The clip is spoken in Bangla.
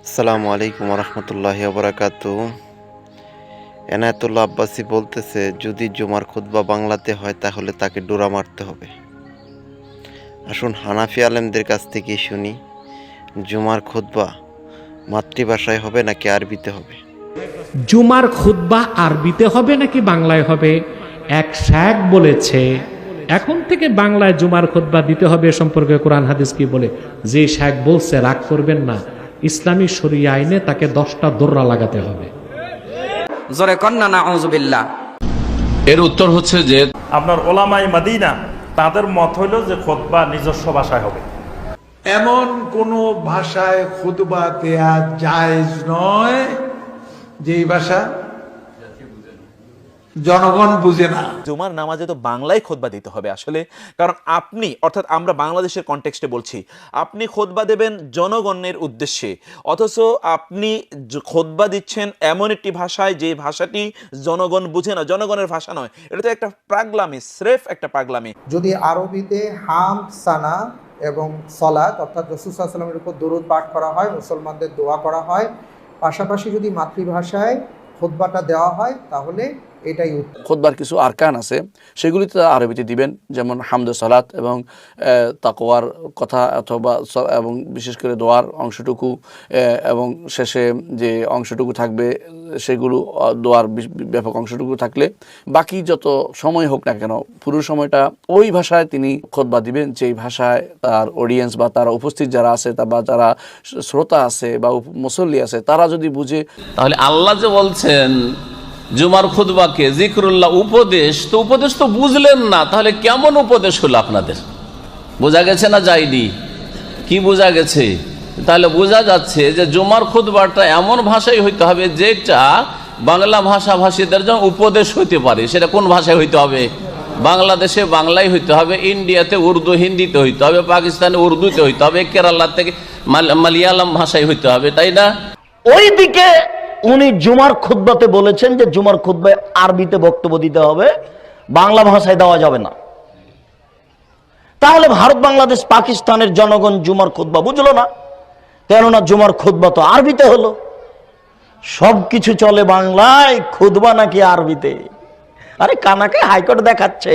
আসসালামু আলাইকুম রহমতুল্লাহি ওবরাকাতু। এনায়েতুল্লাহ আব্বাসী বলতেছে, যদি জুমার খুতবা বাংলাতে হয় তাহলে তাকে ডোরা মারতে হবে। আসুন হানাফি আলেমদের কাছ থেকে শুনি, জুমার খুতবা মাতৃভাষায় হবে নাকি আরবিতে হবে? জুমার খুতবা আরবিতে হবে নাকি বাংলায় হবে? এক শায়খ বলেছে এখন থেকে বাংলায় জুমার খুতবা দিতে হবে। সম্পর্কে কোরআন হাদিস কি বলে? যে শায়খ বলছে রাগ করবেন না, ইসলামী শরিয়া আইনে তাকে 10টা দোররা লাগাতে হবে। জোরে কন্না নাউযুবিল্লাহ। এর উত্তর হচ্ছে যে আপনার ওলামাই মাদিনা তাদের মত হইল যে খুতবা নিজস্ব ভাষায় হবে। এমন কোন ভাষায় খুতবা দেয়া জায়েজ নয় যেই ভাষা জনগণ বুঝে না। জুমার নামাজে তো বাংলায় খুতবা দিতে হবে আসলে, কারণ আপনি, অর্থাৎ আমরা বাংলাদেশের কনটেক্সটে বলছি, আপনি খুতবা দেবেন জনগণের উদ্দেশ্যে, অথচ আপনি খুতবা দিচ্ছেন এমন একটি ভাষায় যে ভাষাটি জনগণ বুঝে না, জনগণের ভাষা নয়। এটা তো একটা পাগলামি, স্রেফ একটা পাগলামি। যদি আরবিতে হামদ, সানা এবং সলাত অর্থাৎ রাসূল সাল্লাল্লাহু আলাইহি ওয়াসাল্লামের উপর দরুদ পাঠ করা হয়, মুসলমানদের দোয়া করা হয়, পাশাপাশি যদি মাতৃভাষায় খুতবাটা দেওয়া হয় তাহলে এটাই উত্তম। খুতবার কিছু আরকান আছে, সেগুলিতে আরবিতে দিবেন, যেমন হামদ সালাত এবং তাকওয়ার কথা, অথবা এবং বিশেষ করে দোয়ার অংশটুকু এবং শেষে যে অংশটুকু থাকবে সেগুলো দোয়ার ব্যাপক অংশটুকু থাকলে বাকি যত সময় হোক না কেন পুরো সময়টা ওই ভাষায় তিনি খুতবা দিবেন, যেই ভাষায় তার অডিয়েন্স বা তারা উপস্থিত যারা আছে বা যারা শ্রোতা আছে বা মুসল্লি আছে তারা যদি বুঝে। তাহলে আল্লাহ যে বলছেন জুমার খুতবাকে জিকরুল্লাহ উপদেশ, তো উপদেশ তো বুঝলেন না, তাহলে কেমন উপদেশ হলো আপনাদের? বোঝা গেছে না যায়নি? কি বোঝা গেছে? তাহলে বোঝা যাচ্ছে যে জুমার খুতবাটা এমন ভাষায় হইতে হবে যেটা বাংলা ভাষাভাষীদের জন্য উপদেশ হইতে পারে। সেটা কোন ভাষায় হইতে হবে? বাংলাদেশে বাংলায় হইতে হবে, ইন্ডিয়াতে উর্দু হিন্দিতে হইতে হবে, পাকিস্তানে উর্দুতে হইতে হবে, কেরালা থেকে মালয়ালম ভাষায় হইতে হবে, তাই না? ওইদিকে উনি জুমার খুতবাতে বলেছেন যে জুমার খুতবায় আরবিতে বক্তব্য দিতে হবে, বাংলা ভাষায় দেওয়া যাবে না। তাহলে ভারত, বাংলাদেশ, পাকিস্তানের জনগণ জুমার খুতবা বুঝলো না, কেননা জুমার খুতবা তো আরবিতে হলো। সবকিছু চলে বাংলায়, খুতবা নাকি আরবিতে? আরে কানাকে হাইকোর্ট দেখাচ্ছে।